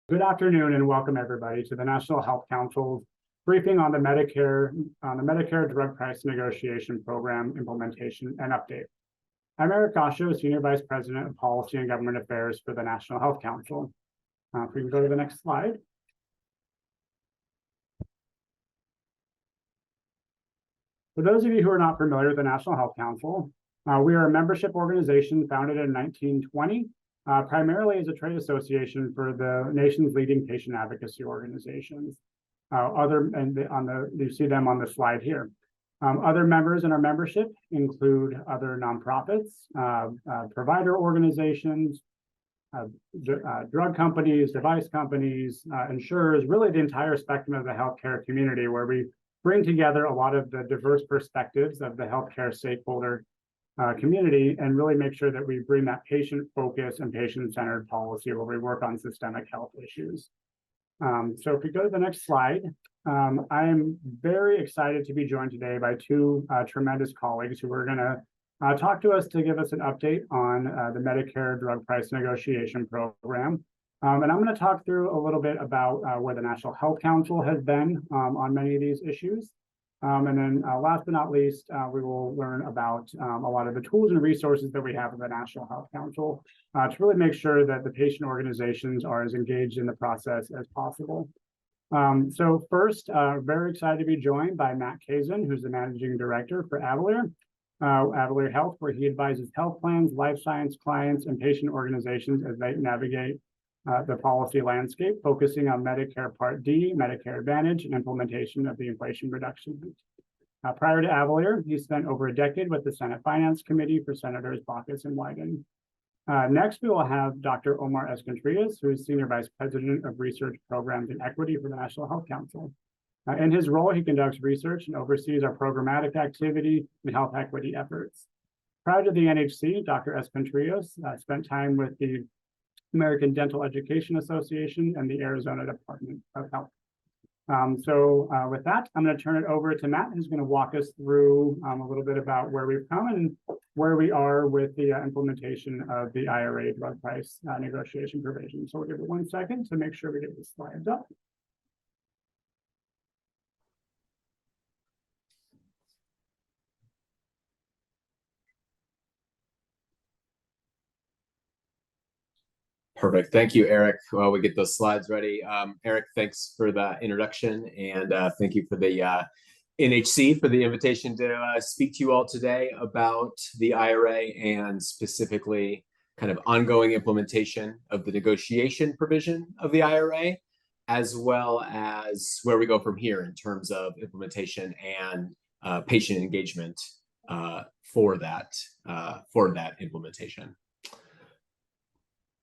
Good afternoon and welcome everybody to the National Health Council's briefing on the Medicare drug price negotiation program implementation and update. I'm Eric Gasho, Senior Vice President of Policy and Government Affairs for the National Health Council. If we can go to the next slide. For those of you who are not familiar with the National Health Council, we are a membership organization founded in 1920. Primarily as a trade association for the nation's leading patient advocacy organizations. You see them on the slide here. Other members in our membership include other nonprofits, provider organizations, drug companies, device companies, insurers, really the entire spectrum of the healthcare community, where we bring together a lot of the diverse perspectives of the healthcare stakeholder community and really make sure that we bring that patient focus and patient-centered policy where we work on systemic health issues. So if we go to the next slide, I am very excited to be joined today by two tremendous colleagues who are going to talk to us to give us an update on the Medicare drug price negotiation program. And I'm going to talk through a little bit about where the National Health Council has been on many of these issues. And then last but not least, we will learn about a lot of the tools and resources that we have at the National Health Council to really make sure that the patient organizations are as engaged in the process as possible. So first, very excited to be joined by Matt Kazin, who's the Managing Director for Avalier Health, where he advises health plans, life science clients, and patient organizations as they navigate the policy landscape, focusing on Medicare Part D, Medicare Advantage, and implementation of the Inflation Reduction Act. Prior to Avalier, he spent over a decade with the Senate Finance Committee for Senators Baucus and Wyden. Next, we will have Dr. Omar Escontrias, who is Senior Vice President of Research Programs and Equity for the National Health Council. In his role, he conducts research and oversees our programmatic activity and health equity efforts. Prior to the NHC, Dr. Escontrias spent time with the American Dental Education Association and the Arizona Department of Health. With that, I'm going to turn it over to Matt, who's going to walk us through a little bit about where we've come and where we are with the implementation of the IRA drug price negotiation provision. So we'll give it 1 second to make sure we get the slides up. Perfect. Thank you, Eric. While we get those slides ready, Eric, thanks for the introduction, and thank you for the NHC for the invitation to speak to you all today about the IRA and specifically kind of ongoing implementation of the negotiation provision of the IRA, as well as where we go from here in terms of implementation and patient engagement for that implementation.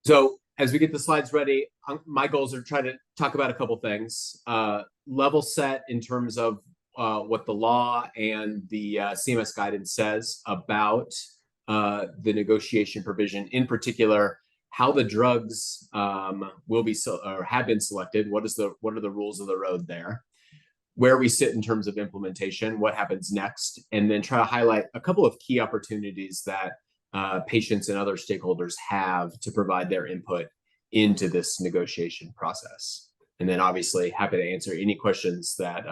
So as we get the slides ready, my goals are to try to talk about a couple things. Level set in terms of what the law and the CMS guidance says about the negotiation provision, in particular, how the drugs will be or have been selected. What are the rules of the road there? Where we sit in terms of implementation, what happens next, and then try to highlight a couple of key opportunities that patients and other stakeholders have to provide their input into this negotiation process. And then obviously happy to answer any questions that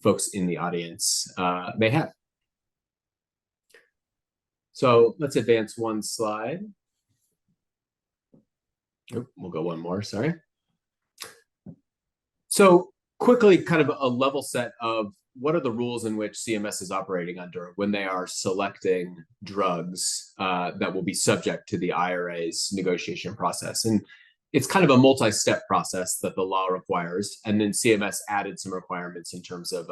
folks in the audience may have. So let's advance one slide. Oh, we'll go one more, sorry. So quickly, kind of a level set of what are the rules in which CMS is operating under when they are selecting drugs that will be subject to the IRA's negotiation process. And it's kind of a multi-step process that the law requires. And then CMS added some requirements in terms of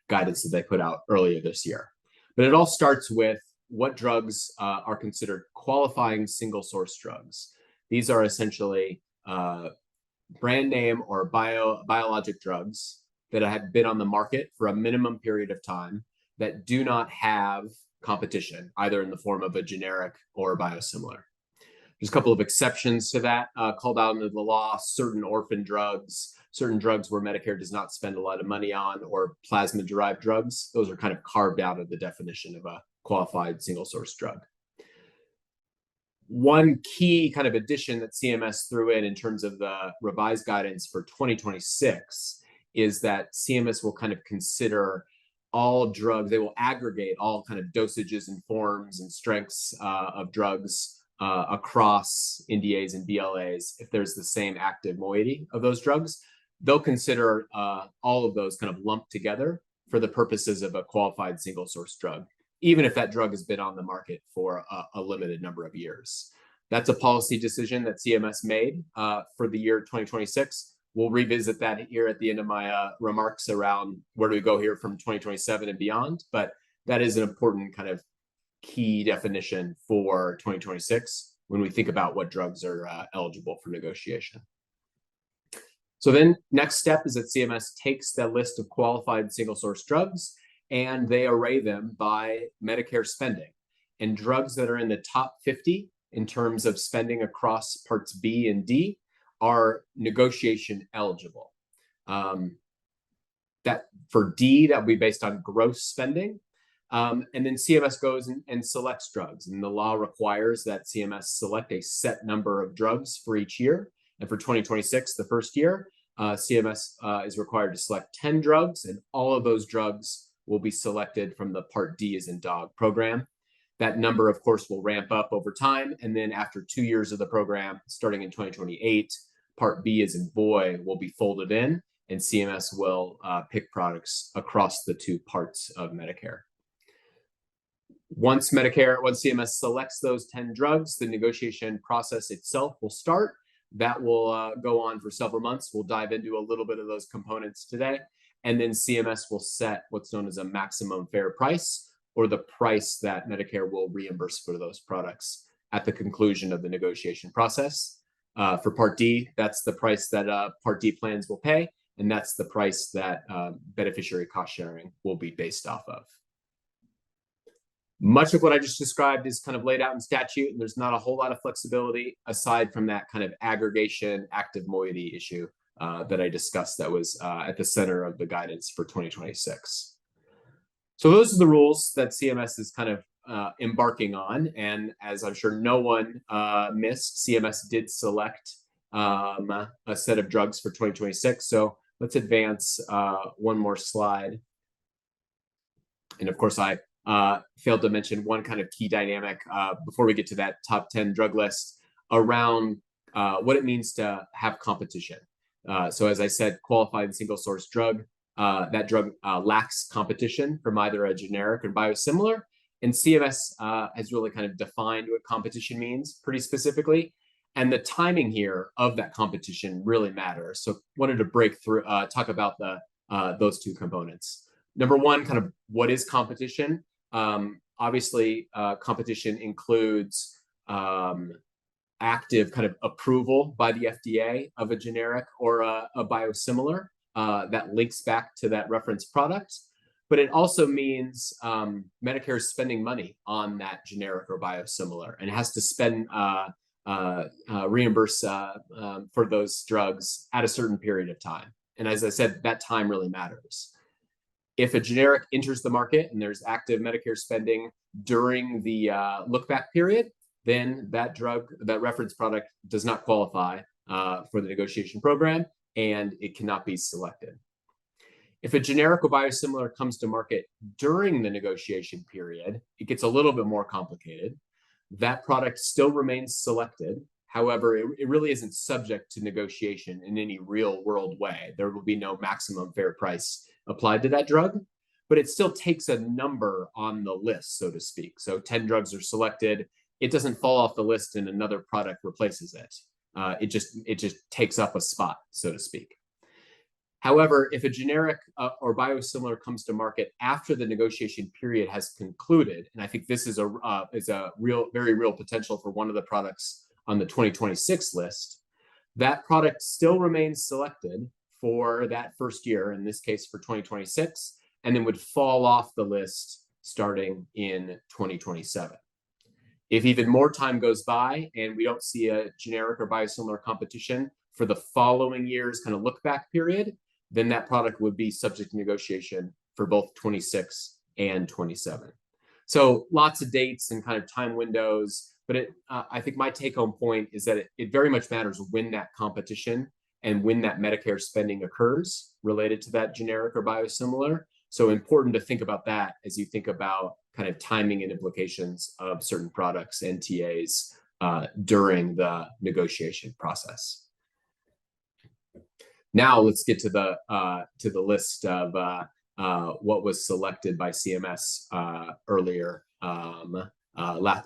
guidance that they put out earlier this year. But it all starts with what drugs are considered qualifying single source drugs. These are essentially brand name or biologic drugs that have been on the market for a minimum period of time that do not have competition, either in the form of a generic or a biosimilar. There's a couple of exceptions to that called out under the law: certain orphan drugs, certain drugs where Medicare does not spend a lot of money on, or plasma-derived drugs. Those are kind of carved out of the definition of a qualified single source drug. One key kind of addition that CMS threw in terms of the revised guidance for 2026 is that CMS will kind of consider all drugs. They will aggregate all kind of dosages and forms and strengths of drugs across NDAs and BLAs. If there's the same active moiety of those drugs, they'll consider all of those kind of lumped together for the purposes of a qualified single source drug, even if that drug has been on the market for a limited number of years. That's a policy decision that CMS made for the year 2026. We'll revisit that here at the end of my remarks around where do we go here from 2027 and beyond. But that is an important kind of key definition for 2026 when we think about what drugs are eligible for negotiation. So then next step is that CMS takes that list of qualified single source drugs and they array them by Medicare spending. And drugs that are in the top 50 in terms of spending across parts B and D are negotiation eligible. That for D, that will be based on gross spending. And then CMS goes and selects drugs. And the law requires that CMS select a set number of drugs for each year. And for 2026, the first year, CMS is required to select 10 drugs, and all of those drugs will be selected from the Part D as in dog program. That number, of course, will ramp up over time. And then after 2 years of the program, starting in 2028, Part B as in boy will be folded in, and CMS will pick products across the two parts of Medicare. Once CMS selects those 10 drugs, the negotiation process itself will start. That will go on for several months. We'll dive into a little bit of those components today. And then CMS will set what's known as a maximum fair price, or the price that Medicare will reimburse for those products at the conclusion of the negotiation process. For Part D, that's the price that Part D plans will pay, and that's the price that beneficiary cost sharing will be based off of. Much of what I just described is kind of laid out in statute, and there's not a whole lot of flexibility aside from that kind of aggregation active moiety issue that I discussed that was at the center of the guidance for 2026. So those are the rules that CMS is kind of embarking on. And as I'm sure no one missed, CMS did select a set of drugs for 2026. So let's advance one more slide. And of course, I failed to mention one kind of key dynamic before we get to that top 10 drug list around what it means to have competition. So as I said, qualified single source drug, that drug lacks competition from either a generic or biosimilar. And CMS has really kind of defined what competition means pretty specifically. And the timing here of that competition really matters. So wanted to break through, talk about those two components. Number one, kind of what is competition? Obviously, competition includes active kind of approval by the FDA of a generic or a biosimilar that links back to that reference product. But it also means Medicare is spending money on that generic or biosimilar and has to spend reimburse for those drugs at a certain period of time. And as I said, that time really matters. If a generic enters the market and there's active Medicare spending during the look-back period, then that drug, that reference product does not qualify for the negotiation program, and it cannot be selected. If a generic or biosimilar comes to market during the negotiation period, it gets a little bit more complicated. That product still remains selected. However, it really isn't subject to negotiation in any real world way. There will be no maximum fair price applied to that drug, but it still takes a number on the list, so to speak. So 10 drugs are selected. It doesn't fall off the list and another product replaces it. It just takes up a spot, so to speak. However, if a generic or biosimilar comes to market after the negotiation period has concluded, and I think this is a very real potential for one of the products on the 2026 list, that product still remains selected for that first year, in this case for 2026, and then would fall off the list starting in 2027. If even more time goes by and we don't see a generic or biosimilar competition for the following year's kind of look back period, then that product would be subject to negotiation for both 26 and 27. So lots of dates and kind of time windows. But I think my take-home point is that it very much matters when that competition and when that Medicare spending occurs related to that generic or biosimilar. So important to think about that as you think about kind of timing and implications of certain products and TAs during the negotiation process. Now let's get to the list of what was selected by CMS earlier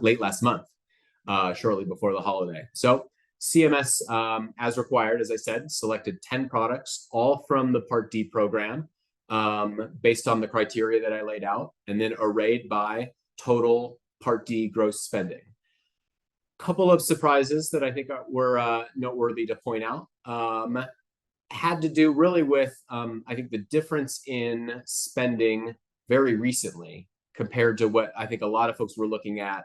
late last month, shortly before the holiday. So CMS, as required, as I said, selected 10 products, all from the Part D program, based on the criteria that I laid out, and then arrayed by total Part D gross spending. Couple of surprises that I think were noteworthy to point out had to do really with, I think, the difference in spending very recently compared to what I think a lot of folks were looking at,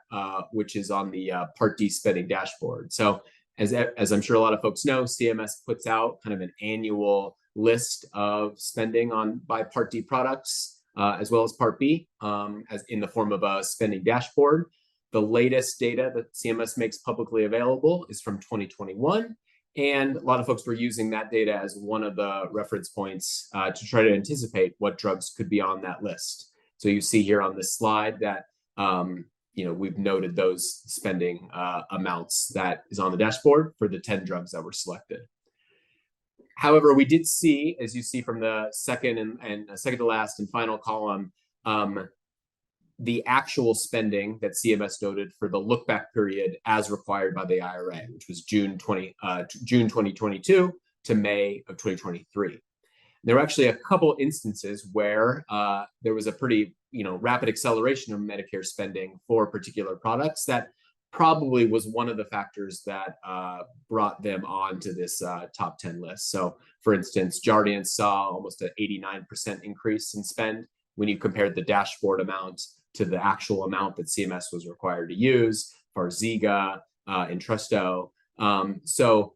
which is on the Part D spending dashboard. So as I'm sure a lot of folks know, CMS puts out kind of an annual list of spending by Part D products, as well as Part B, as in the form of a spending dashboard. The latest data that CMS makes publicly available is from 2021. And a lot of folks were using that data as one of the reference points to try to anticipate what drugs could be on that list. So you see here on this slide that we've noted those spending amounts that is on the dashboard for the 10 drugs that were selected. However, we did see, as you see from the second and second to last and final column, the actual spending that CMS noted for the look back period as required by the IRA, which was June 2022 to May of 2023. There were actually a couple instances where there was a pretty rapid acceleration of Medicare spending for particular products that probably was one of the factors that brought them onto this top 10 list. So for instance, Jardiance saw almost an 89% increase in spend when you compared the dashboard amount to the actual amount that CMS was required to use. Farxiga, Entresto. So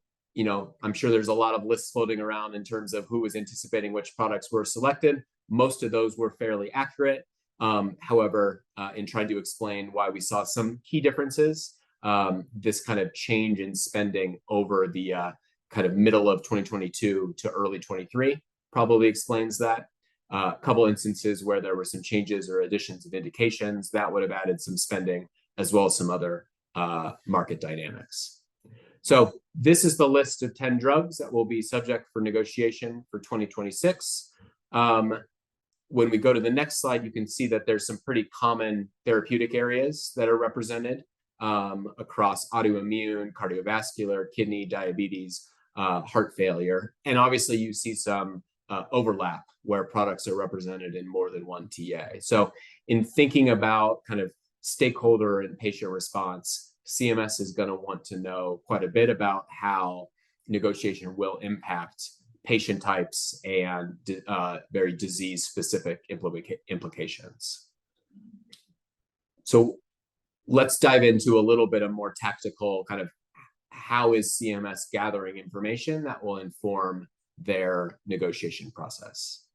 I'm sure there's a lot of lists floating around in terms of who was anticipating which products were selected. Most of those were fairly accurate. However, in trying to explain why we saw some key differences, this kind of change in spending over the kind of middle of 2022 to early 23 probably explains that. A couple instances where there were some changes or additions of indications that would have added some spending, as well as some other market dynamics. So this is the list of 10 drugs that will be subject for negotiation for 2026. When we go to the next slide, you can see that there's some pretty common therapeutic areas that are represented across autoimmune, cardiovascular, kidney, diabetes, heart failure. And obviously you see some overlap where products are represented in more than one TA. So in thinking about kind of stakeholder and patient response, CMS is going to want to know quite a bit about how negotiation will impact patient types and very disease-specific implications. So let's dive into a little bit of more tactical kind of how is CMS gathering information that will inform their negotiation process.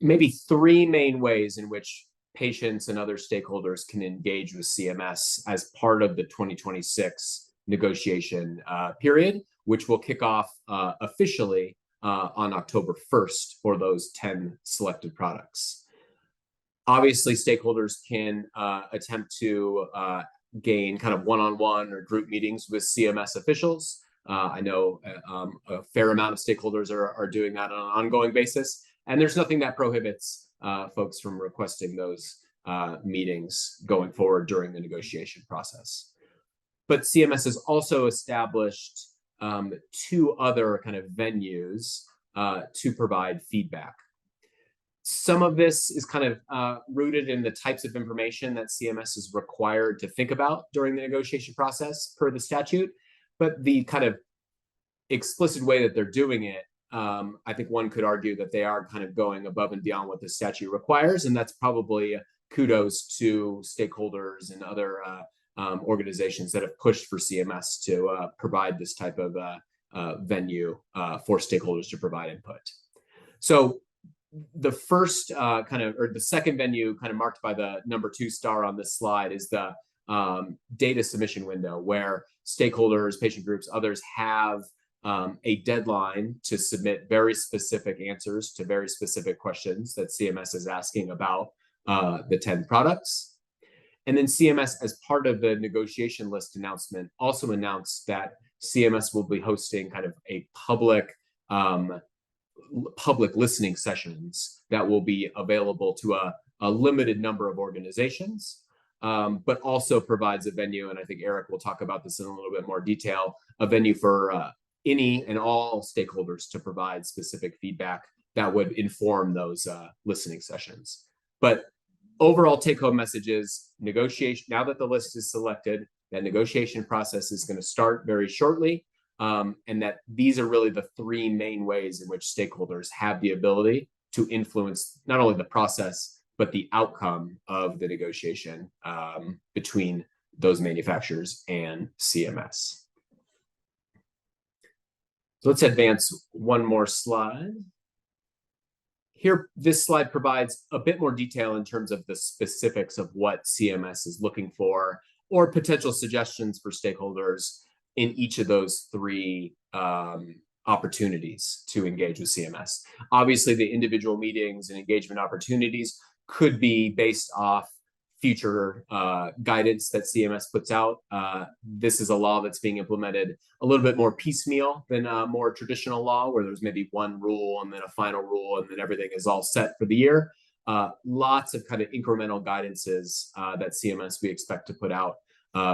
Maybe three main ways in which patients and other stakeholders can engage with CMS as part of the 2026 negotiation period, which will kick off officially on October 1st for those 10 selected products. Obviously, stakeholders can attempt to gain kind of one-on-one or group meetings with CMS officials. I know a fair amount of stakeholders are doing that on an ongoing basis, and there's nothing that prohibits folks from requesting those meetings going forward during the negotiation process. But CMS has also established two other kind of venues to provide feedback. Some of this is kind of rooted in the types of information that CMS is required to think about during the negotiation process per the statute, but the kind of explicit way that they're doing it, I think one could argue that they are kind of going above and beyond what the statute requires, and that's probably kudos to stakeholders and other organizations that have pushed for CMS to provide this type of venue for stakeholders to provide input. So the first or the second venue kind of marked by the number 2 star on this slide is the data submission window, where stakeholders, patient groups, others have a deadline to submit very specific answers to very specific questions that CMS is asking about the 10 products. And then CMS, as part of the negotiation list announcement, also announced that CMS will be hosting kind of a public listening sessions that will be available to a limited number of organizations, but also provides a venue, and I think Eric will talk about this in a little bit more detail, a venue for any and all stakeholders to provide specific feedback that would inform those listening sessions. But overall take-home message is negotiation. Now that the list is selected, that negotiation process is going to start very shortly. And that these are really the 3 main ways in which stakeholders have the ability to influence not only the process, but the outcome of the negotiation between those manufacturers and CMS. So let's advance one more slide. Here, this slide provides a bit more detail in terms of the specifics of what CMS is looking for, or potential suggestions for stakeholders in each of those 3 opportunities to engage with CMS. Obviously, the individual meetings and engagement opportunities could be based off future guidance that CMS puts out. This is a law that's being implemented a little bit more piecemeal than a more traditional law, where there's maybe one rule and then a final rule and then everything is all set for the year. Lots of kind of incremental guidances that CMS we expect to put out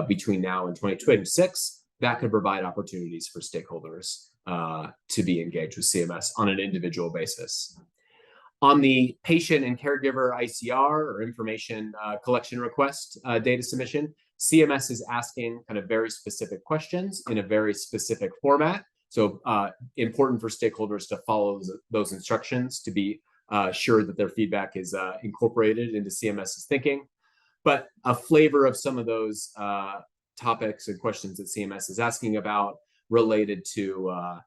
between now and 2026 that could provide opportunities for stakeholders to be engaged with CMS on an individual basis. On the patient and caregiver ICR, or information collection request data submission, CMS is asking kind of very specific questions in a very specific format. So important for stakeholders to follow those instructions to be sure that their feedback is incorporated into CMS's thinking. But a flavor of some of those topics and questions that CMS is asking about related to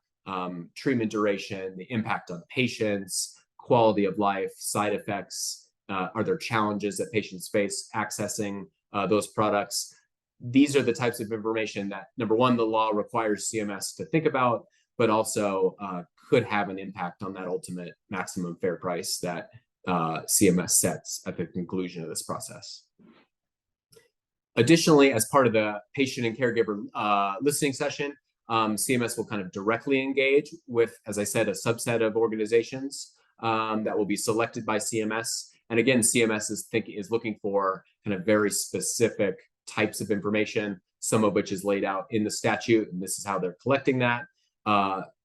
treatment duration, the impact on patients, quality of life, side effects, are there challenges that patients face accessing those products? These are the types of information that, number one, the law requires CMS to think about, but also could have an impact on that ultimate maximum fair price that CMS sets at the conclusion of this process. Additionally, as part of the patient and caregiver listening session, CMS will kind of directly engage with, as I said, a subset of organizations that will be selected by CMS. And again, CMS is looking for kind of very specific types of information, some of which is laid out in the statute, and this is how they're collecting that.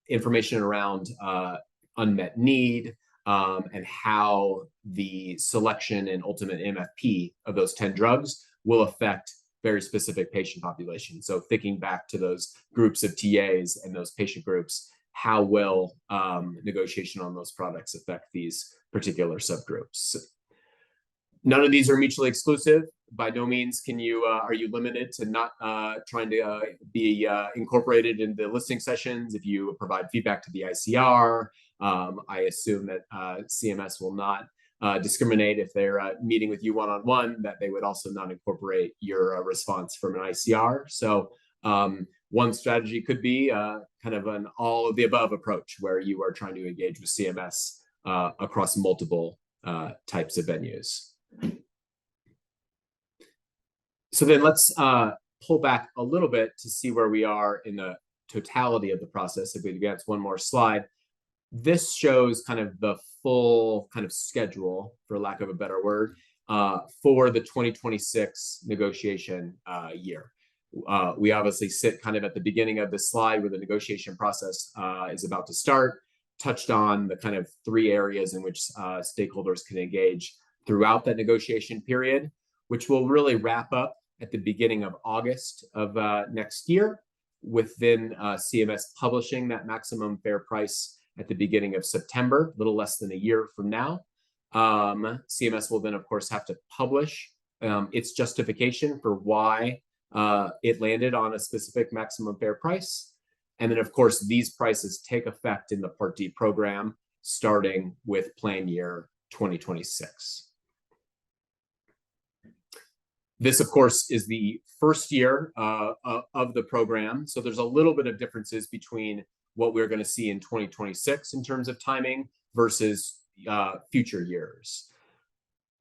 Information around unmet need and how the selection and ultimate MFP of those 10 drugs will affect very specific patient populations. So thinking back to those groups of TAs and those patient groups, how will negotiation on those products affect these particular subgroups? None of these are mutually exclusive. By no means are you limited to not trying to be incorporated in the listening sessions if you provide feedback to the ICR. I assume that CMS will not discriminate if they're meeting with you one-on-one, that they would also not incorporate your response from an ICR. So one strategy could be kind of an all of the above approach, where you are trying to engage with CMS across multiple types of venues. So then let's pull back a little bit to see where we are in the totality of the process. If we advance one more slide, this shows kind of the full kind of schedule, for lack of a better word, for the 2026 negotiation year. We obviously sit kind of at the beginning of this slide where the negotiation process is about to start, touched on the kind of 3 areas in which stakeholders can engage throughout that negotiation period, which will really wrap up at the beginning of August of next year, with then CMS publishing that maximum fair price at the beginning of September, a little less than a year from now. CMS will then, of course, have to publish its justification for why it landed on a specific maximum fair price. And then, of course, these prices take effect in the Part D program starting with plan year 2026. This, of course, is the first year of the program. So there's a little bit of differences between what we're going to see in 2026 in terms of timing versus future years.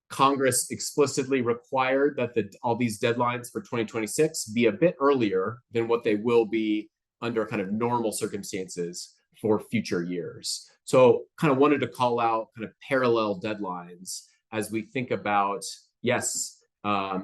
Congress explicitly required that all these deadlines for 2026 be a bit earlier than what they will be under kind of normal circumstances for future years. So kind of wanted to call out kind of parallel deadlines as we think about, yes,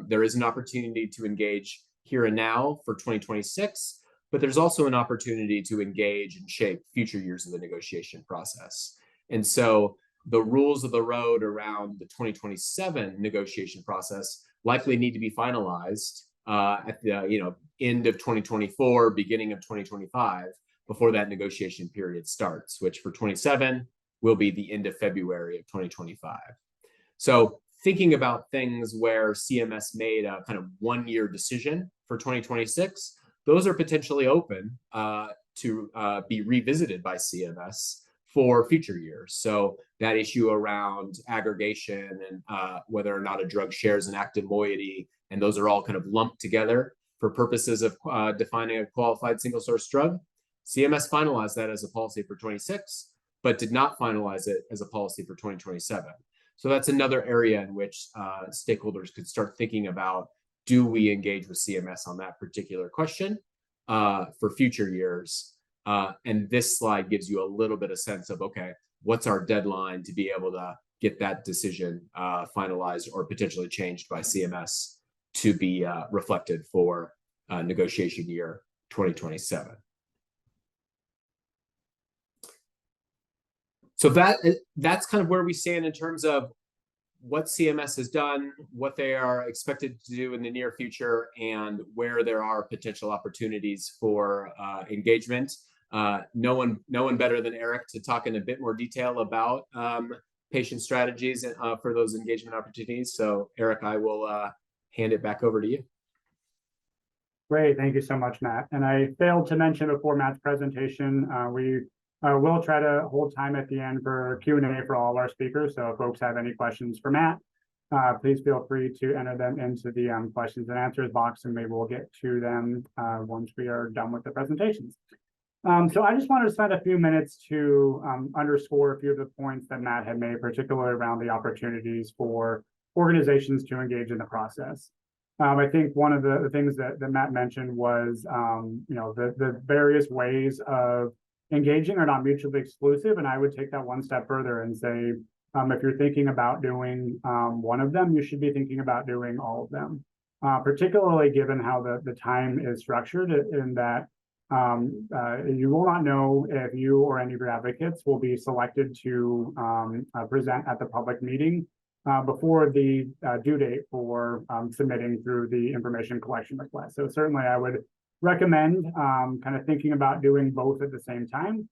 there is an opportunity to engage here and now for 2026, but there's also an opportunity to engage and shape future years of the negotiation process. And so the rules of the road around the 2027 negotiation process likely need to be finalized at the end of 2024, beginning of 2025, before that negotiation period starts, which for 27 will be the end of February of 2025. So thinking about things where CMS made a kind of one-year decision for 2026, those are potentially open to be revisited by CMS for future years. So that issue around aggregation and whether or not a drug shares an active moiety, and those are all kind of lumped together for purposes of defining a qualified single source drug. CMS finalized that as a policy for 26, but did not finalize it as a policy for 2027. So that's another area in which stakeholders could start thinking about, do we engage with CMS on that particular question for future years? And this slide gives you a little bit of sense of, okay, what's our deadline to be able to get that decision finalized or potentially changed by CMS to be reflected for negotiation year 2027. So that's kind of where we stand in terms of what CMS has done, what they are expected to do in the near future, and where there are potential opportunities for engagement. No one better than Eric to talk in a bit more detail about patient strategies for those engagement opportunities. So Eric, I will hand it back over to you. Great, thank you so much, Matt. And I failed to mention before Matt's presentation, we will try to hold time at the end for Q&A for all of our speakers. So if folks have any questions for Matt, please feel free to enter them into the questions and answers box, and maybe we'll get to them once we are done with the presentations. So I just wanted to spend a few minutes to underscore a few of the points that Matt had made, particularly around the opportunities for organizations to engage in the process. I think one of the things that Matt mentioned was, the various ways of engaging are not mutually exclusive. And I would take that one step further and say, if you're thinking about doing one of them, you should be thinking about doing all of them, particularly given how the time is structured, in that you will not know if you or any of your advocates will be selected to present at the public meeting before the due date for submitting through the information collection request. So certainly I would recommend kind of thinking about doing both at the same time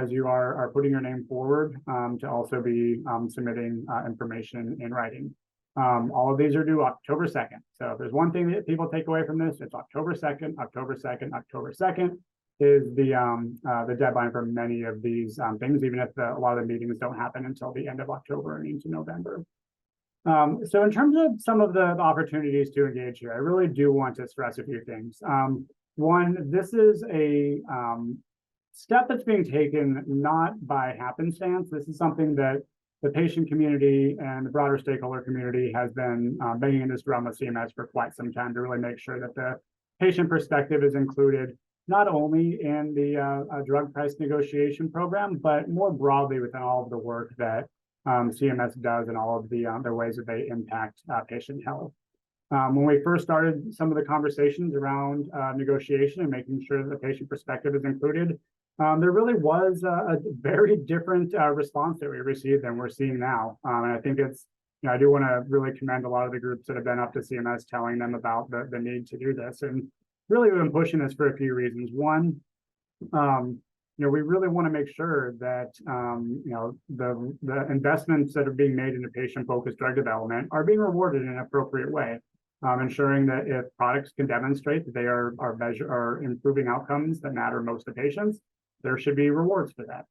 as you are putting your name forward to also be submitting information in writing. All of these are due October 2nd. So if there's one thing that people take away from this, it's October 2nd, October 2nd, October 2nd is the deadline for many of these things, even if a lot of the meetings don't happen until the end of October and into November. So in terms of some of the opportunities to engage here, I really do want to stress a few things. One, this is a step that's being taken not by happenstance. This is something that the patient community and the broader stakeholder community has been banging in this drum with CMS for quite some time to really make sure that the patient perspective is included not only in the drug price negotiation program, but more broadly within all of the work that CMS does and all of the ways that they impact patient health. When we first started some of the conversations around negotiation and making sure that the patient perspective is included, there really was a very different response that we received than we're seeing now. And I think it's, I do want to really commend a lot of the groups that have been up to CMS telling them about the need to do this. And really we've been pushing this for a few reasons. One, we really want to make sure that, the investments that are being made into patient-focused drug development are being rewarded in an appropriate way, ensuring that if products can demonstrate that they are improving outcomes that matter most to patients, there should be rewards for that.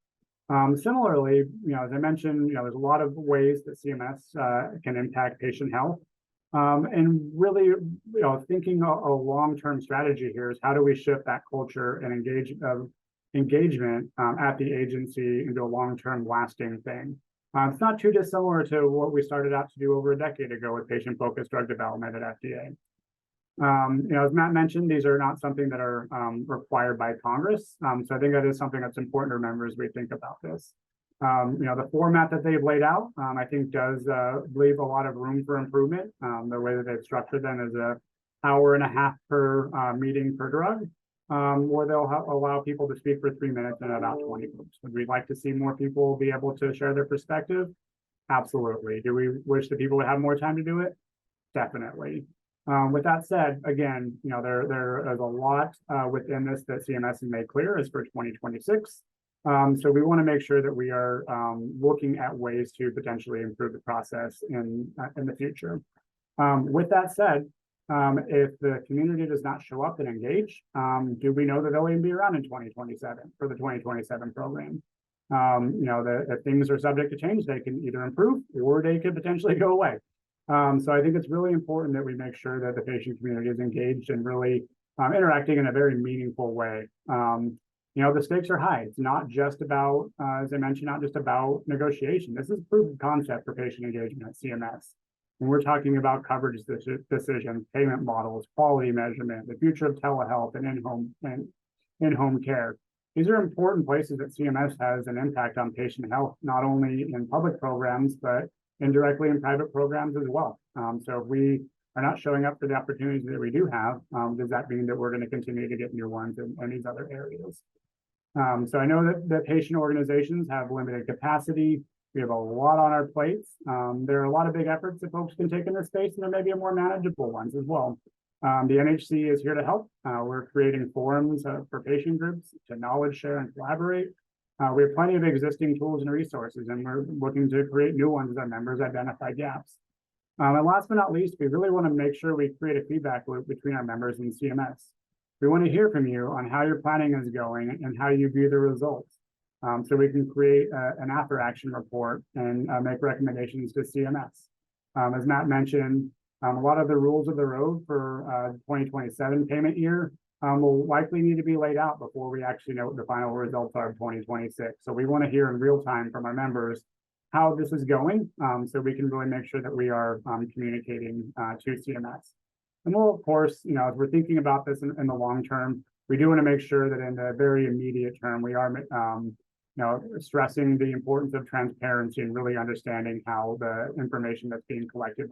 Similarly, as I mentioned, there's a lot of ways that CMS can impact patient health. And really, thinking a long-term strategy here is how do we shift that culture and engagement at the agency into a long-term lasting thing. It's not too dissimilar to what we started out to do over a decade ago with patient-focused drug development at FDA. As Matt mentioned, these are not something that are required by Congress. So I think that is something that's important to remember as we think about this. The format that they've laid out, I think does leave a lot of room for improvement. The way that they've structured them is an hour and a half per meeting per drug, where they'll allow people to speak for 3 minutes and about 20 groups. Would we like to see more people be able to share their perspective? Absolutely. Do we wish that people would have more time to do it? Definitely. With that said, again, there is a lot within this that CMS has made clear is for 2026. So we want to make sure that we are looking at ways to potentially improve the process in the future. With that said, if the community does not show up and engage, do we know that they'll even be around in 2027 for the 2027 program? The things are subject to change. They can either improve or they could potentially go away. So I think it's really important that we make sure that the patient community is engaged and really interacting in a very meaningful way. The stakes are high. It's not just about, as I mentioned, not just about negotiation. This is proof of concept for patient engagement at CMS. When we're talking about coverage decisions, payment models, quality measurement, the future of telehealth and in-home care. These are important places that CMS has an impact on patient health, not only in public programs, but indirectly in private programs as well. So if we are not showing up for the opportunities that we do have, does that mean that we're going to continue to get new ones in these other areas? So I know that patient organizations have limited capacity. We have a lot on our plates. There are a lot of big efforts that folks can take in this space, and there may be more manageable ones as well. The NHC is here to help. We're creating forums for patient groups to knowledge share and collaborate. We have plenty of existing tools and resources, and we're looking to create new ones as our members identify gaps. And last but not least, we really want to make sure we create a feedback loop between our members and CMS. We want to hear from you on how your planning is going and how you view the results. So we can create an after action report and make recommendations to CMS. As Matt mentioned, a lot of the rules of the road for 2027 payment year will likely need to be laid out before we actually know what the final results are of 2026. So we want to hear in real time from our members how this is going, so we can really make sure that we are communicating to CMS. And we'll, of course, as we're thinking about this in the long term, we do want to make sure that in the very immediate term, we are stressing the importance of transparency and really understanding how the information that's being collected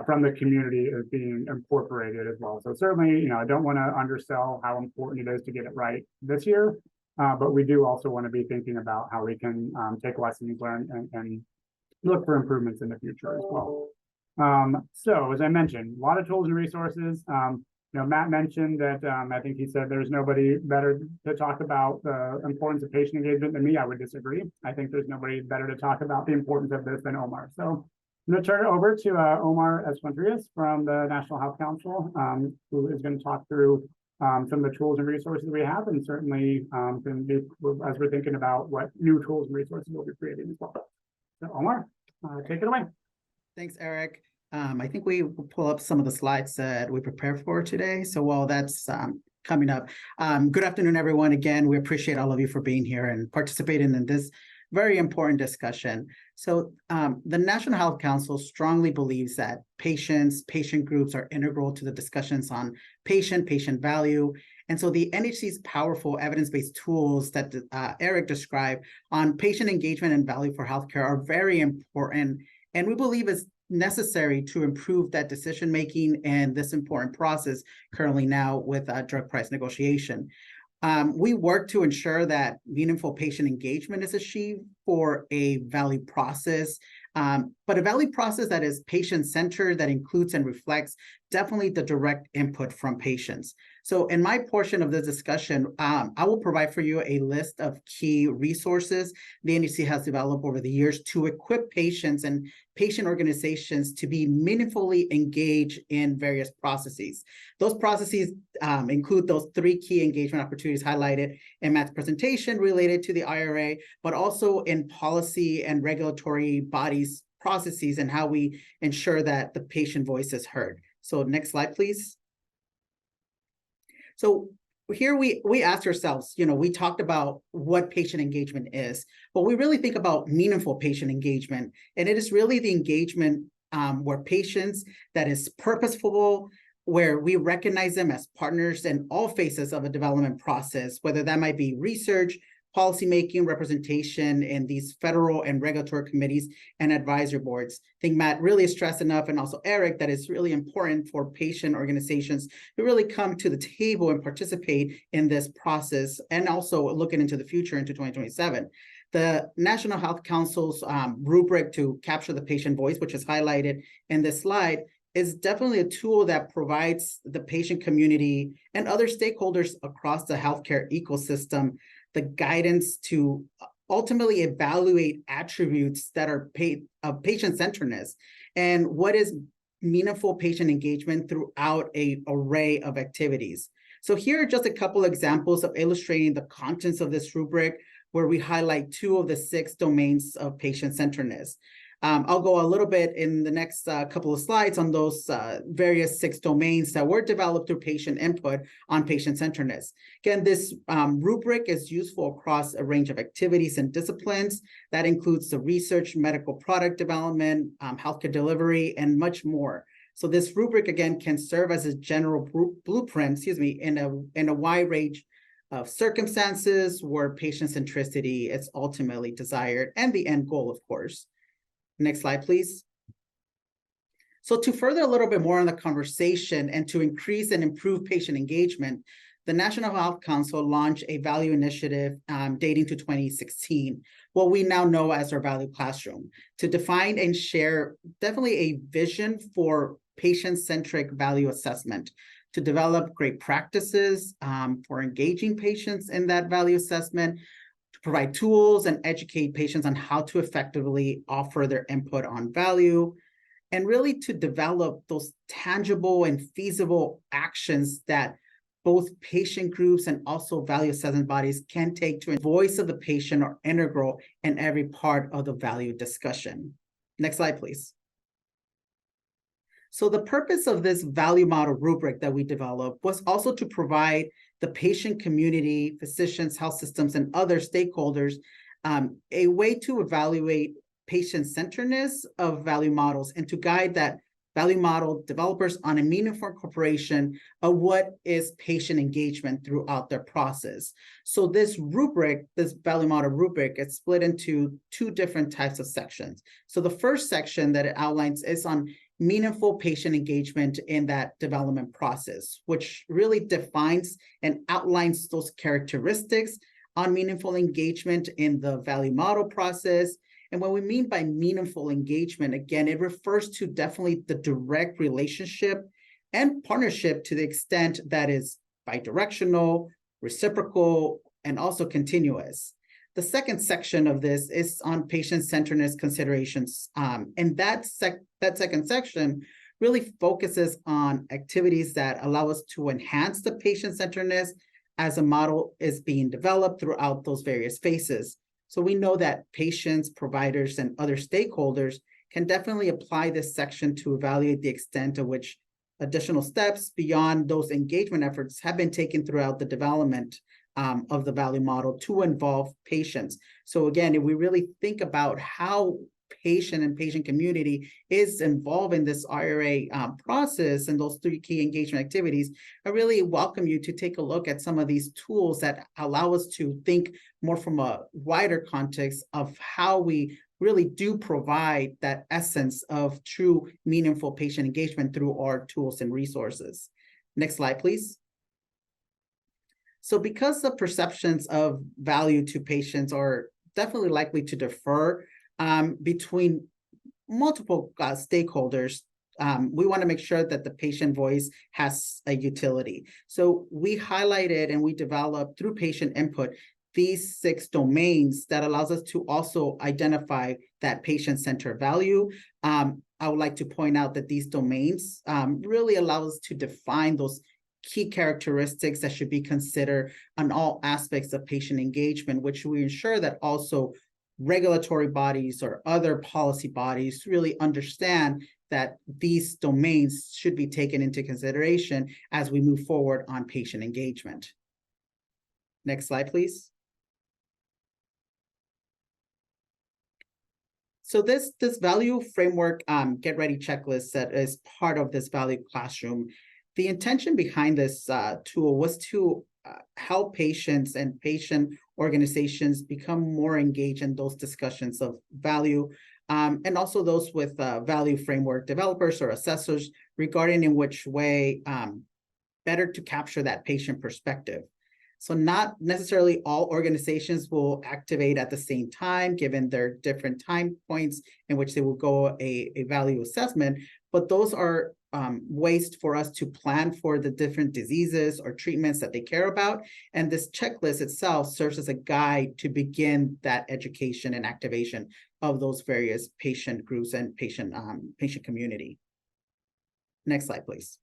from the community is being incorporated as well. So certainly, I don't want to undersell how important it is to get it right this year, but we do also want to be thinking about how we can take lessons learned and look for improvements in the future as well. So as I mentioned, a lot of tools and resources. Matt mentioned that I think he said there's nobody better to talk about the importance of patient engagement than me. I would disagree. I think there's nobody better to talk about the importance of this than Omar. So I'm going to turn it over to Omar Escontrias from the National Health Council, who is going to talk through some of the tools and resources we have, and certainly as we're thinking about what new tools and resources we'll be creating as well. So Omar, take it away. Thanks, Eric. I think we will pull up some of the slides that we prepared for today. So while that's coming up, good afternoon, everyone. Again, we appreciate all of you for being here and participating in this very important discussion. So the National Health Council strongly believes that patient groups are integral to the discussions on patient value. And so the NHC's powerful evidence-based tools that Eric described on patient engagement and value for healthcare are very important. And we believe it's necessary to improve that decision-making and this important process currently now with drug price negotiation. We work to ensure that meaningful patient engagement is achieved for a value process But a value process that is patient-centered, that includes and reflects definitely the direct input from patients. So in my portion of the discussion, I will provide for you a list of key resources the NHC has developed over the years to equip patients and patient organizations to be meaningfully engaged in various processes. Those processes include those 3 key engagement opportunities highlighted in Matt's presentation related to the IRA, but also in policy and regulatory bodies processes and how we ensure that the patient voice is heard. So next slide, please. So here we asked ourselves, we talked about what patient engagement is, but we really think about meaningful patient engagement. And it is really the engagement where patients that is purposeful, where we recognize them as partners in all phases of a development process, whether that might be research, policymaking, representation in these federal and regulatory committees and advisory boards. I think Matt really stressed enough, and also Eric, that it's really important for patient organizations to really come to the table and participate in this process, and also looking into the future into 2027. The National Health Council's rubric to capture the patient voice, which is highlighted in this slide, is definitely a tool that provides the patient community and other stakeholders across the healthcare ecosystem the guidance to ultimately evaluate attributes that are patient-centeredness and what is meaningful patient engagement throughout an array of activities. So here are just a couple examples of illustrating the contents of this rubric, where we highlight 2 of the 6 domains of patient-centeredness. I'll go a little bit in the next couple of slides on those various 6 domains that were developed through patient input on patient-centeredness. Again, this rubric is useful across a range of activities and disciplines. That includes the research, medical product development, healthcare delivery, and much more. So this rubric, again, can serve as a general blueprint, in a wide range of circumstances where patient centricity is ultimately desired, and the end goal, of course. Next slide, please. So to further a little bit more on the conversation and to increase and improve patient engagement, the National Health Council launched a value initiative dating to 2016, what we now know as our Value Classroom, to define and share definitely a vision for patient-centric value assessment, to develop great practices for engaging patients in that value assessment, to provide tools and educate patients on how to effectively offer their input on value, and really to develop those tangible and feasible actions that both patient groups and also value assessment bodies can take to the voice of the patient are integral in every part of the value discussion. Next slide, please. So the purpose of this value model rubric that we developed was also to provide the patient community, physicians, health systems, and other stakeholders a way to evaluate patient-centeredness of value models and to guide that value model developers on a meaningful incorporation of what is patient engagement throughout their process. So this rubric, this value model rubric, is split into 2 different types of sections. So the first section that it outlines is on meaningful patient engagement in that development process, which really defines and outlines those characteristics on meaningful engagement in the value model process. And what we mean by meaningful engagement, again, it refers to definitely the direct relationship and partnership to the extent that is bidirectional, reciprocal, and also continuous. The second section of this is on patient-centeredness considerations. And that second section really focuses on activities that allow us to enhance the patient-centeredness as a model is being developed throughout those various phases. So we know that patients, providers, and other stakeholders can definitely apply this section to evaluate the extent to which additional steps beyond those engagement efforts have been taken throughout the development of the value model to involve patients. So again, if we really think about how patient and patient community is involved in this IRA process and those 3 key engagement activities, I really welcome you to take a look at some of these tools that allow us to think more from a wider context of how we really do provide that essence of true meaningful patient engagement through our tools and resources. Next slide, please. So because the perceptions of value to patients are definitely likely to differ between multiple stakeholders. We want to make sure that the patient voice has a utility. So we highlighted and we developed through patient input these 6 domains that allows us to also identify that patient-centered value. I would like to point out that these domains really allow us to define those key characteristics that should be considered on all aspects of patient engagement, which we ensure that also regulatory bodies or other policy bodies really understand that these domains should be taken into consideration as we move forward on patient engagement. Next slide, please. So this value framework get ready checklist that is part of this value classroom. The intention behind this tool was to help patients and patient organizations become more engaged in those discussions of value, and also those with value framework developers or assessors regarding in which way better to capture that patient perspective. So not necessarily all organizations will activate at the same time, given their different time points in which they will go a value assessment, but those are ways for us to plan for the different diseases or treatments that they care about. And this checklist itself serves as a guide to begin that education and activation of those various patient groups and patient community. Next slide, please.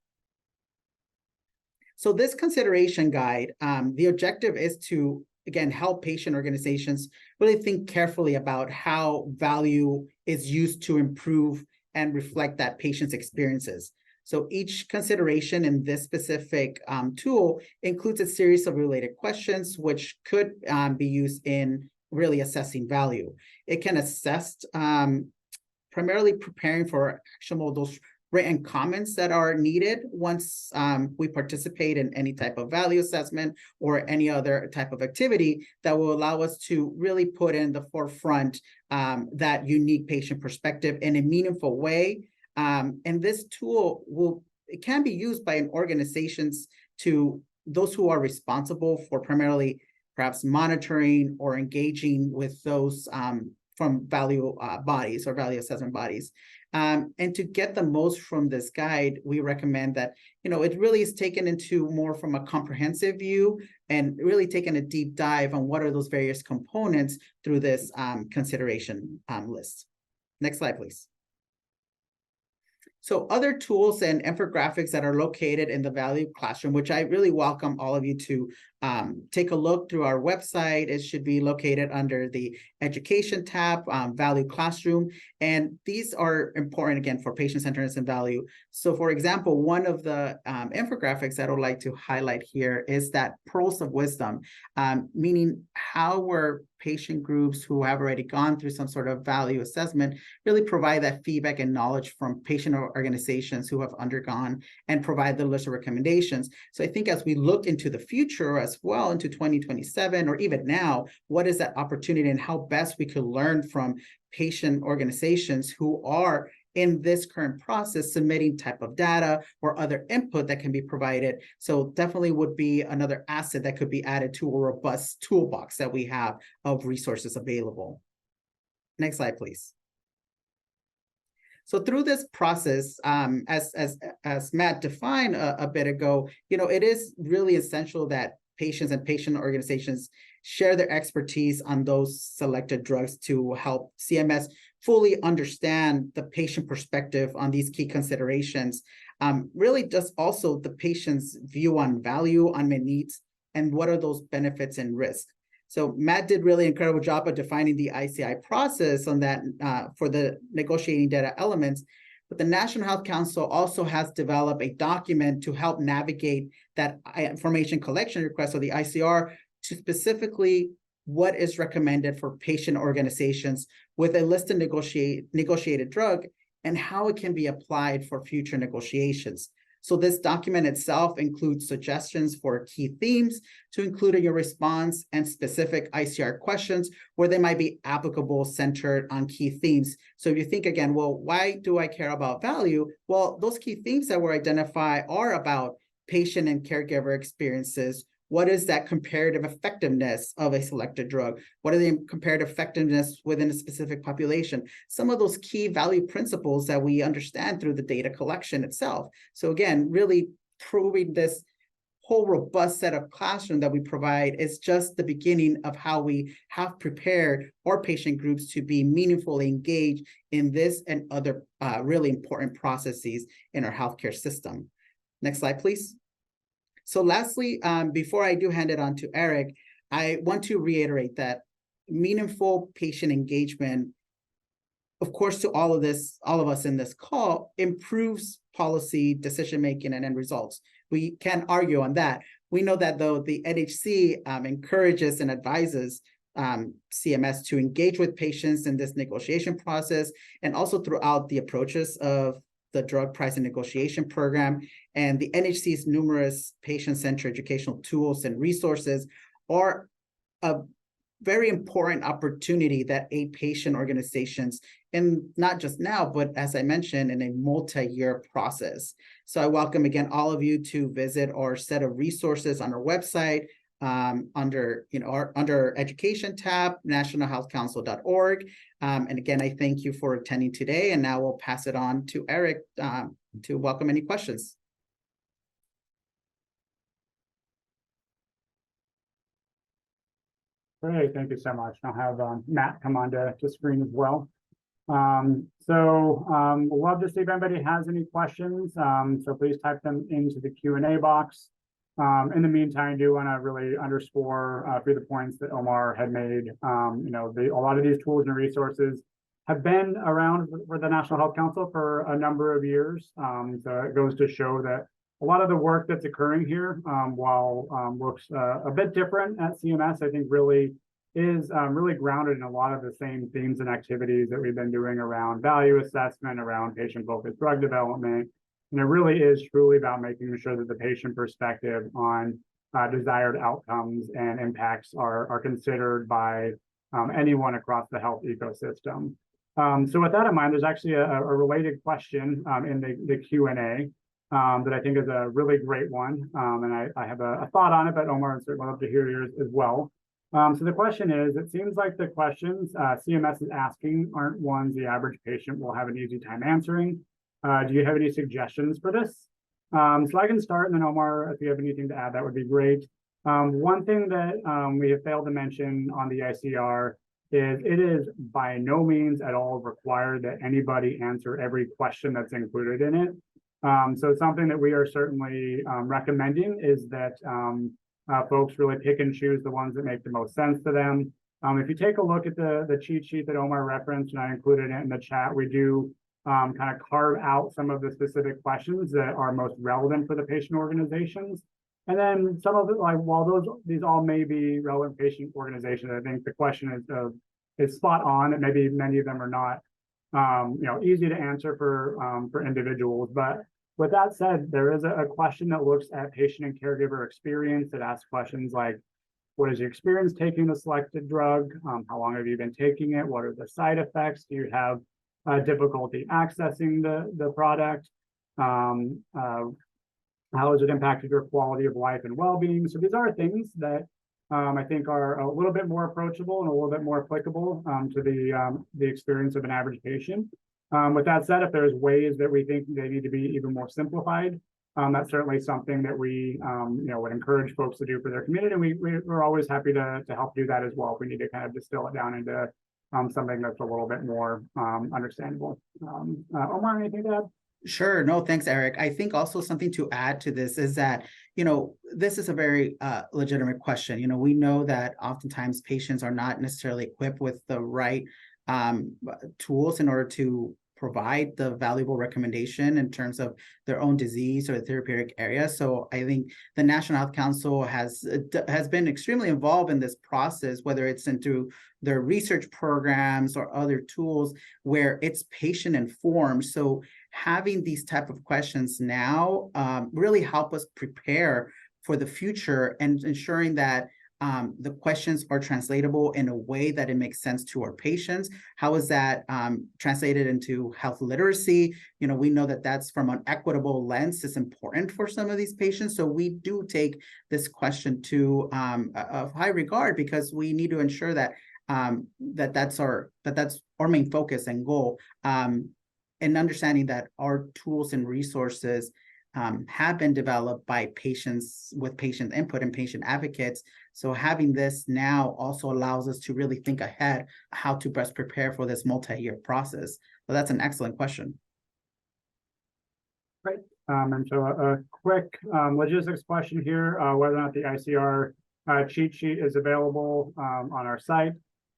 So this consideration guide, the objective is to, again, help patient organizations really think carefully about how value is used to improve and reflect that patient's experiences. So each consideration in this specific tool includes a series of related questions, which could be used in really assessing value. It can assess primarily preparing for actionable those written comments that are needed once we participate in any type of value assessment or any other type of activity that will allow us to really put in the forefront that unique patient perspective in a meaningful way. And this tool it can be used by organizations to those who are responsible for primarily perhaps monitoring or engaging with those from value bodies or value assessment bodies. And to get the most from this guide, we recommend that, it really is taken into more from a comprehensive view and really taking a deep dive on what are those various components through this consideration list. Next slide, please. So other tools and infographics that are located in the value classroom, which I really welcome all of you to take a look through our website. It should be located under the education tab, value classroom. And these are important, again, for patient centeredness and value. So for example, one of the infographics that I would like to highlight here is that pearls of wisdom, meaning how were patient groups who have already gone through some sort of value assessment really provide that feedback and knowledge from patient organizations who have undergone and provide the list of recommendations. So I think as we look into the future as well, into 2027 or even now, what is that opportunity and how best we could learn from patient organizations who are in this current process submitting type of data or other input that can be provided. So definitely would be another asset that could be added to a robust toolbox that we have of resources available. Next slide, please. So through this process, as Matt defined a bit ago, it is really essential that patients and patient organizations share their expertise on those selected drugs to help CMS fully understand the patient perspective on these key considerations. Really just also the patient's view on value, unmet needs, and what are those benefits and risks. So Matt did really incredible job of defining the ICI process on that for the negotiating data elements. But the National Health Council also has developed a document to help navigate that information collection request, or the ICR, to specifically what is recommended for patient organizations with a listed negotiated drug and how it can be applied for future negotiations. So this document itself includes suggestions for key themes to include in your response and specific ICR questions where they might be applicable centered on key themes. So if you think again, well, why do I care about value? Well, those key themes that were identified are about patient and caregiver experiences, what is that comparative effectiveness of a selected drug? What are the comparative effectiveness within a specific population? Some of those key value principles that we understand through the data collection itself. So again, really proving this whole robust set of classroom that we provide is just the beginning of how we have prepared our patient groups to be meaningfully engaged in this and other really important processes in our healthcare system. Next slide, please. So lastly, before I do hand it on to Eric, I want to reiterate that meaningful patient engagement, of course, to all of us in this call, improves policy decision-making and end results. We can't argue on that. We know that though the NHC encourages and advises CMS to engage with patients in this negotiation process and also throughout the approaches of the drug pricing negotiation program, and the NHC's numerous patient-centered educational tools and resources are a very important opportunity that aid patient organizations, and not just now, but as I mentioned, in a multi-year process. So I welcome again all of you to visit our set of resources on our website under education tab, nationalhealthcouncil.org. And again, I thank you for attending today. And now we'll pass it on to Eric to welcome any questions. Great, thank you so much. I'll have Matt come on to screen as well. We'll love to see if anybody has any questions. So please type them into the Q&A box. In the meantime, I do want to really underscore a few of the points that Omar had made. A lot of these tools and resources have been around for the National Health Council for a number of years. So it goes to show that a lot of the work that's occurring here, while looks a bit different at CMS, I think really is really grounded in a lot of the same themes and activities that we've been doing around value assessment, around patient-focused drug development. And it really is truly about making sure that the patient perspective on desired outcomes and impacts are considered by anyone across the health ecosystem. So with that in mind, there's actually a related question in the Q&A that I think is a really great one. And I have a thought on it, but Omar, I'd certainly love to hear yours as well. So the question is, it seems like the questions CMS is asking aren't ones the average patient will have an easy time answering. Do you have any suggestions for this? So I can start, and then Omar, if you have anything to add, that would be great. One thing that we have failed to mention on the ICR is it is by no means at all required that anybody answer every question that's included in it. So something that we are certainly recommending is that folks really pick and choose the ones that make the most sense to them. If you take a look at the cheat sheet that Omar referenced, and I included it in the chat, we do kind of carve out some of the specific questions that are most relevant for the patient organizations. And then some of it, like while these all may be relevant patient organizations, I think the question is spot on, and maybe many of them are not easy to answer for individuals. But with that said, there is a question that looks at patient and caregiver experience that asks questions like, what is your experience taking the selected drug? How long have you been taking it? What are the side effects? Do you have difficulty accessing the product? How has it impacted your quality of life and well-being? So these are things that I think are a little bit more approachable and a little bit more applicable to the experience of an average patient. With that said, if there's ways that we think they need to be even more simplified, that's certainly something that we would encourage folks to do for their community. And we're always happy to help do that as well if we need to kind of distill it down into something that's a little bit more understandable. Omar, anything to add? Sure. No, thanks, Eric. I think also something to add to this is that, this is a very legitimate question. We know that oftentimes patients are not necessarily equipped with the right tools in order to provide the valuable recommendation in terms of their own disease or therapeutic area. So I think the National Health Council has been extremely involved in this process, whether it's into their research programs or other tools where it's patient informed. So having these type of questions now really help us prepare for the future and ensuring that the questions are translatable in a way that it makes sense to our patients? How is that translated into health literacy? You know, we know that that's from an equitable lens is important for some of these patients. So we do take this question to of high regard, because we need to ensure that that's our main focus and goal. And understanding that our tools and resources have been developed by patients with patient input and patient advocates. So having this now also allows us to really think ahead how to best prepare for this multi-year process. So that's an excellent question. Great. And so a quick logistics question here, whether or not the ICR cheat sheet is available on our site.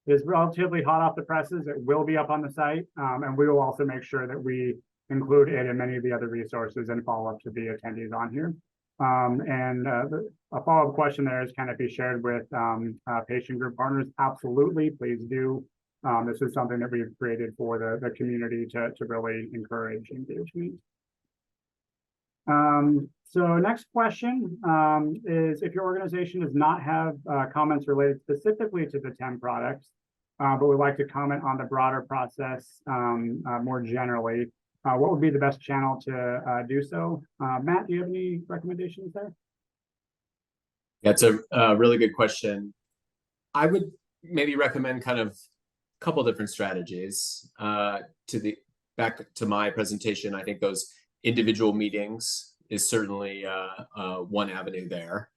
It is relatively hot off the presses. It will be up on the site, and we will also make sure that we include it in many of the other resources and follow up to the attendees on here. A follow-up question there is, can it be shared with patient group partners? Absolutely, please do. This is something that we've created for the community to really encourage engagement. So next question is, if your organization does not have comments related specifically to the 10 products, but would like to comment on the broader process more generally, what would be the best channel to do so? Matt, do you have any recommendations there? That's a really good question. I would maybe recommend kind of a couple different strategies. Back to my presentation, I think those individual meetings is certainly one avenue there.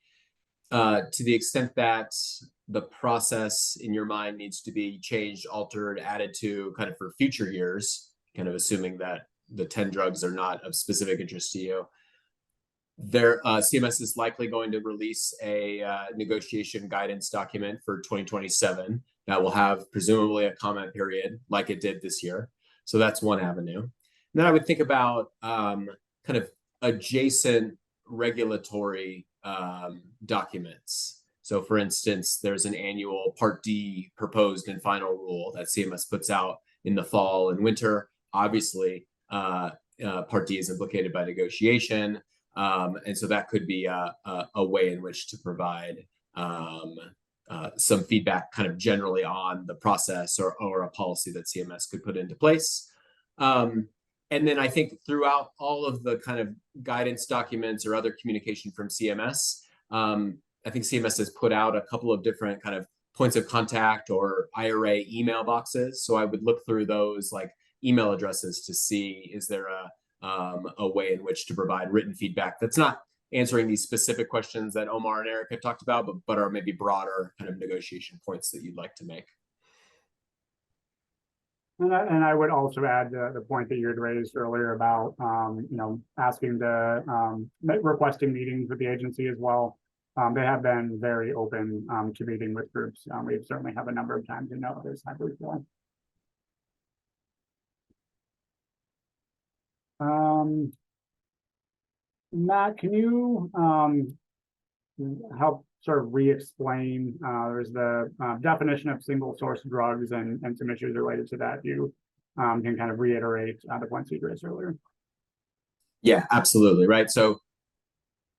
To the extent that the process in your mind needs to be changed, altered, added to kind of for future years, kind of assuming that the 10 drugs are not of specific interest to you, CMS is likely going to release a negotiation guidance document for 2027 that will have presumably a comment period like it did this year. So that's one avenue. And then I would think about kind of adjacent regulatory documents. So for instance, there's an annual Part D proposed and final rule that CMS puts out in the fall and winter. Obviously, Part D is implicated by negotiation. And so that could be a way in which to provide some feedback kind of generally on the process or a policy that CMS could put into place. And then I think throughout all of the kind of guidance documents or other communication from CMS, I think CMS has put out a couple of different kind of points of contact or IRA email boxes. So I would look through those like email addresses to see, is there a way in which to provide written feedback that's not answering these specific questions that Omar and Eric have talked about, but are maybe broader kind of negotiation points that you'd like to make. And I would also add the point that you had raised earlier about, asking requesting meetings with the agency as well. They have been very open to meeting with groups. We certainly have a number of times in others have before. Matt, can you help sort of re-explain? There's the definition of single source drugs and some issues related to that. You can kind of reiterate the points you raised earlier. Yeah, absolutely. Right. So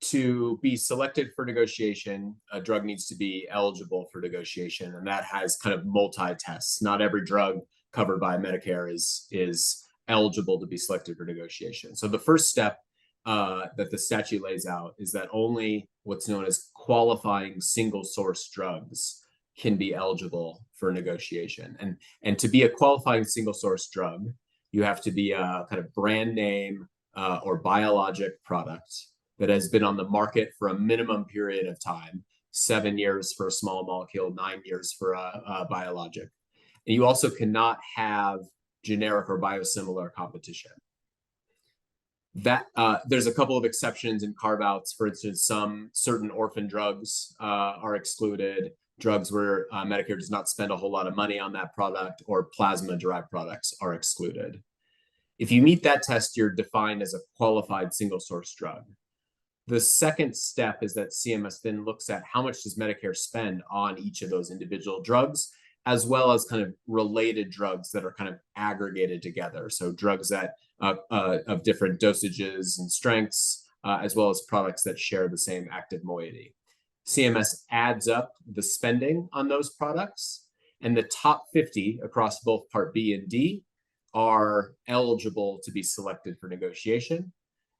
to be selected for negotiation, a drug needs to be eligible for negotiation, and that has kind of multi-tests. Not every drug covered by Medicare is eligible to be selected for negotiation. So the first step that the statute lays out is that only what's known as qualifying single source drugs can be eligible for negotiation. And to be a qualifying single source drug, you have to be a kind of brand name or biologic product that has been on the market for a minimum period of time, 7 years for a small molecule, 9 years for a biologic. And you also cannot have generic or biosimilar competition. That there's a couple of exceptions and carve-outs. For instance, some certain orphan drugs are excluded, drugs where Medicare does not spend a whole lot of money on that product, or plasma-derived products are excluded. If you meet that test, you're defined as a qualified single-source drug. The second step is that CMS then looks at how much does Medicare spend on each of those individual drugs, as well as kind of related drugs that are kind of aggregated together. So drugs that of different dosages and strengths, as well as products that share the same active moiety. CMS adds up the spending on those products, and the top 50 across both Part B and D are eligible to be selected for negotiation.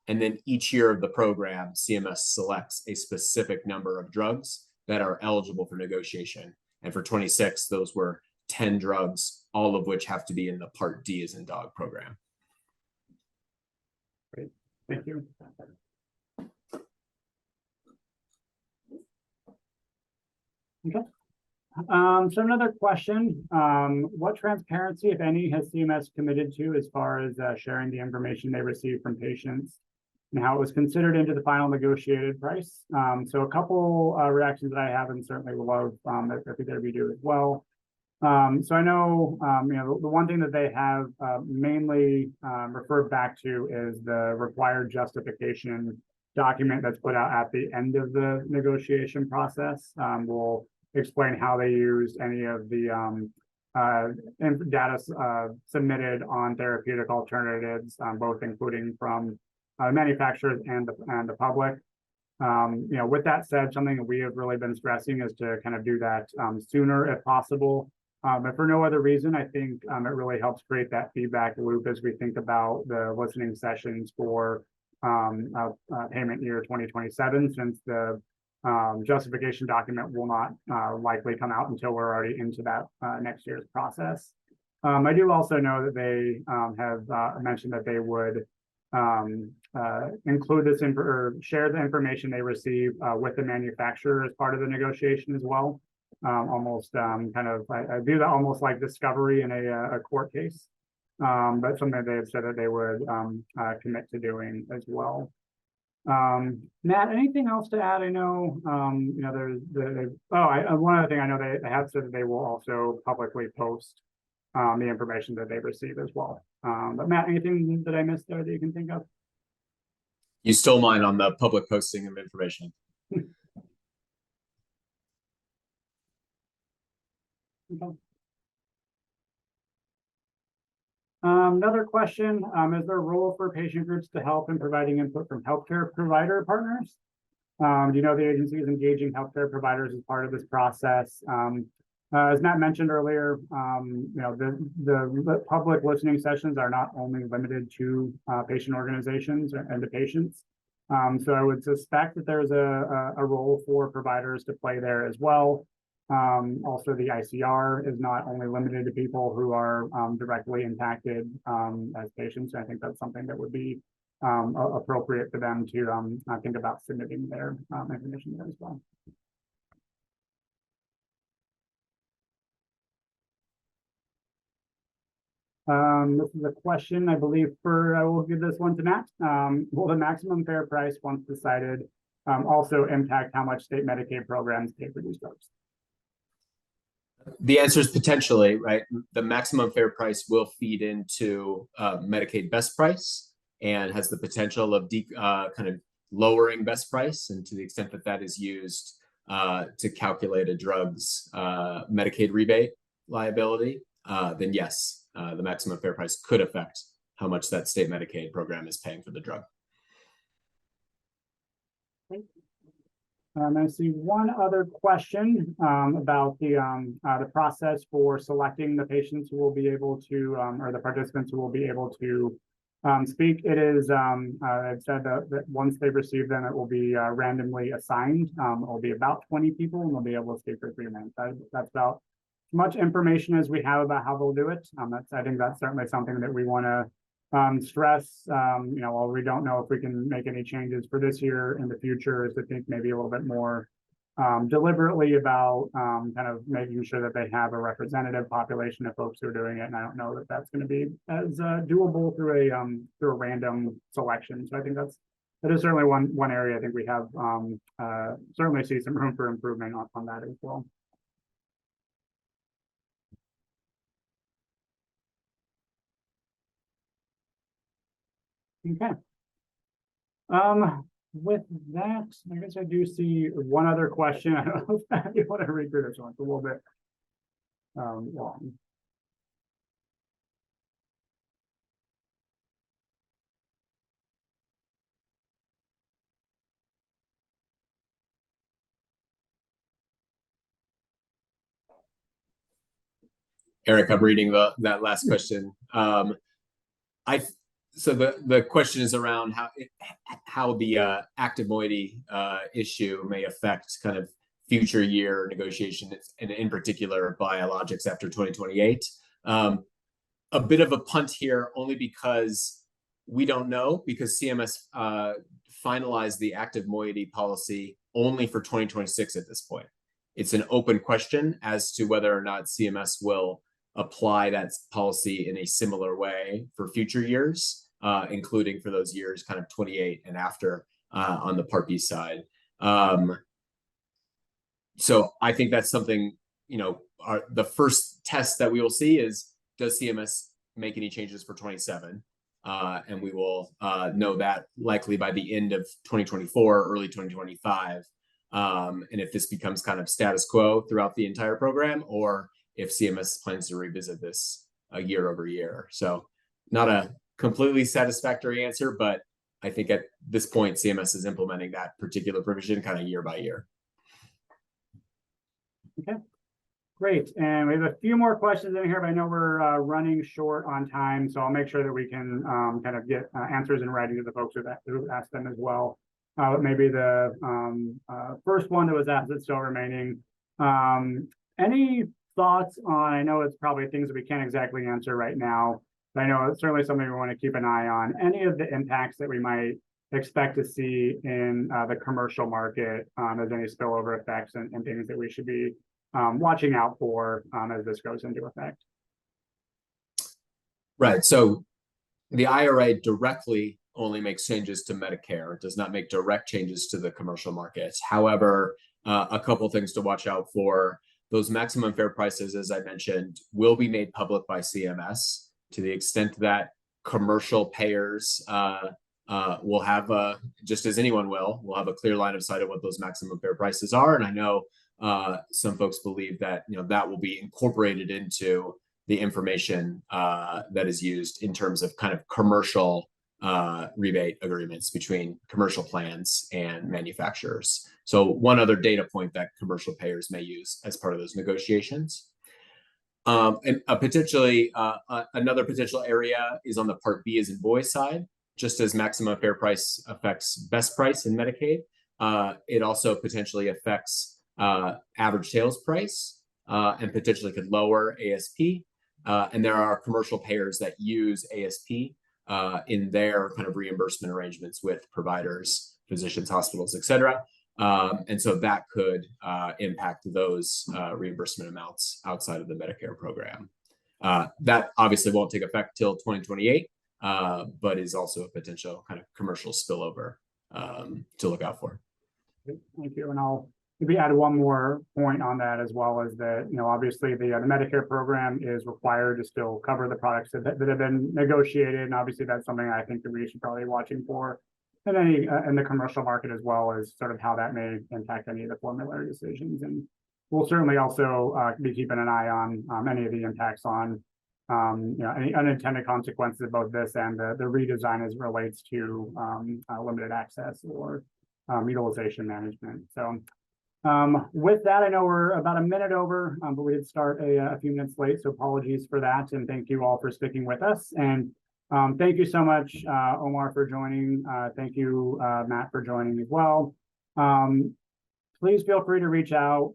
And then each year of the program, CMS selects a specific number of drugs that are eligible for negotiation. And for 26, those were 10 drugs, all of which have to be in the Part D as in dog program. Great, thank you. Okay. So another question, what transparency, if any, has CMS committed to as far as sharing the information they receive from patients and how it was considered into the final negotiated price? So a couple reactions that I have, and certainly would love if either of you do as well. So I know, the one thing that they have mainly referred back to is the required justification document that's put out at the end of the negotiation process. Will explain how they used any of the data submitted on therapeutic alternatives, both including from manufacturers and the public. With that said, something that we have really been stressing is to kind of do that sooner if possible. But for no other reason, I think it really helps create that feedback loop as we think about the listening sessions for payment year 2027, since the justification document will not likely come out until we're already into that next year's process. I do also know that they have mentioned that they would include this or share the information they receive with the manufacturer as part of the negotiation as well. Almost kind of, I view that almost like discovery in a court case, but something they have said that they would commit to doing as well. Matt, anything else to add? I know, there's one other thing I know they have said that they will also publicly post the information that they receive as well. But Matt, anything that I missed there that you can think of? You stole mine on the public posting of information. Okay. Another question, is there a role for patient groups to help in providing input from healthcare provider partners? Do you know the agency is engaging healthcare providers as part of this process? As Matt mentioned earlier, the public listening sessions are not only limited to patient organizations and to patients. So I would suspect that there's a role for providers to play there as well. Also, the ICR is not only limited to people who are directly impacted as patients. I think that's something that would be appropriate for them to think about submitting their information there as well. This is a question, I believe, I will give this one to Matt. Will the maximum fair price, once decided, also impact how much state Medicaid programs pay for these drugs? The answer is potentially, right? The maximum fair price will feed into Medicaid best price and has the potential of kind of lowering best price. And to the extent that that is used to calculate a drug's Medicaid rebate liability, then yes, the maximum fair price could affect how much that state Medicaid program is paying for the drug. I see one other question about the process for selecting the patients who will be able to, or the participants who will be able to speak. It is, I've said that once they receive them, it will be randomly assigned. It will be about 20 people, and they'll be able to speak for 3 minutes. That's about as much information as we have about how they'll do it. I think that's certainly something that we want to stress. While we don't know if we can make any changes for this year in the future, is to think maybe a little bit more deliberately about kind of making sure that they have a representative population of folks who are doing it. And I don't know that that's going to be as doable through a random selection. So I think that is certainly one area I think we have certainly see some room for improvement on that as well. Okay. With that, I guess I do see one other question. I don't know if you want to read through this one. It's a little bit long. Eric, I'm reading that last question. So the question is around how the active moiety issue may affect kind of future year negotiations, and in particular biologics after 2028. A bit of a punt here, only because we don't know, because CMS finalized the active moiety policy only for 2026 at this point. It's an open question as to whether or not CMS will apply that policy in a similar way for future years, including for those years kind of 28 and after on the Part B side. So I think that's something, the first test that we will see is, does CMS make any changes for 27? And we will know that likely by the end of 2024, early 2025. And if this becomes kind of status quo throughout the entire program, or if CMS plans to revisit this year over year. So not a completely satisfactory answer, but I think at this point, CMS is implementing that particular provision kind of year by year. Okay, great. And we have a few more questions in here, but I know we're running short on time, so I'll make sure that we can kind of get answers in writing to the folks who asked them as well. Maybe the first one that was asked that's still remaining. Any thoughts on, I know it's probably things that we can't exactly answer right now, but I know it's certainly something we want to keep an eye on. Any of the impacts that we might expect to see in the commercial market, as any spillover effects and things that we should be watching out for as this goes into effect? Right. So the IRA directly only makes changes to Medicare. It does not make direct changes to the commercial markets. However, a couple things to watch out for. Those maximum fair prices, as I mentioned, will be made public by CMS to the extent that commercial payers will have, just as anyone will have a clear line of sight of what those maximum fair prices are. And I know some folks believe that that will be incorporated into the information that is used in terms of kind of commercial rebate agreements between commercial plans and manufacturers. So one other data point that commercial payers may use as part of those negotiations. And another potential area is on the Part B as in boy side. Just as maximum fair price affects best price in Medicaid, it also potentially affects average sales price and potentially could lower ASP. And there are commercial payers that use ASP in their kind of reimbursement arrangements with providers, physicians, hospitals, et cetera. And so that could impact those reimbursement amounts outside of the Medicare program. That obviously won't take effect till 2028, but is also a potential kind of commercial spillover to look out for. Thank you. And I'll maybe add one more point on that, as well as that, obviously the Medicare program is required to still cover the products that have been negotiated. And obviously that's something I think that we should probably be watching for in the commercial market, as well as sort of how that may impact any of the formulary decisions. And we'll certainly also be keeping an eye on any of the impacts on any unintended consequences of both this and the redesign as it relates to limited access or utilization management. So with that, I know we're about a minute over, but we did start a few minutes late, so apologies for that. And thank you all for sticking with us. And thank you so much, Omar, for joining. Thank you, Matt, for joining as well. Please feel free to reach out,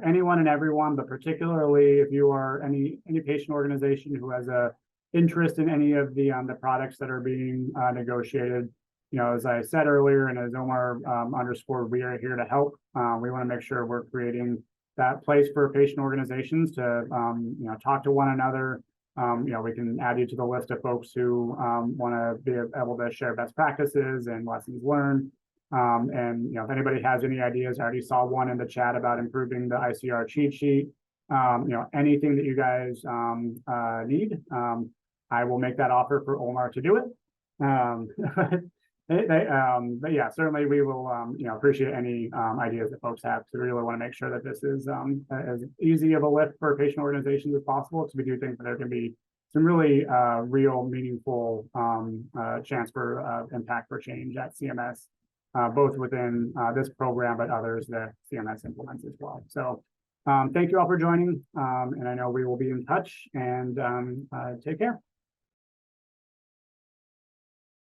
anyone and everyone, but particularly if you are any patient organization who has a interest in any of the products that are being negotiated. As I said earlier, and as Omar underscored, we are here to help. We want to make sure we're creating that place for patient organizations to, talk to one another. We can add you to the list of folks who want to be able to share best practices and lessons learned. And if anybody has any ideas, I already saw one in the chat about improving the ICR cheat sheet. Anything that you guys need, I will make that offer for Omar to do it. But yeah, certainly we will appreciate any ideas that folks have, to really want to make sure that this is as easy of a lift for patient organizations as possible. So we do think that there can be some really real, meaningful chance for impact for change at CMS, both within this program, but others that CMS implements as well. So Thank you all for joining, and I know we will be in touch, and take care.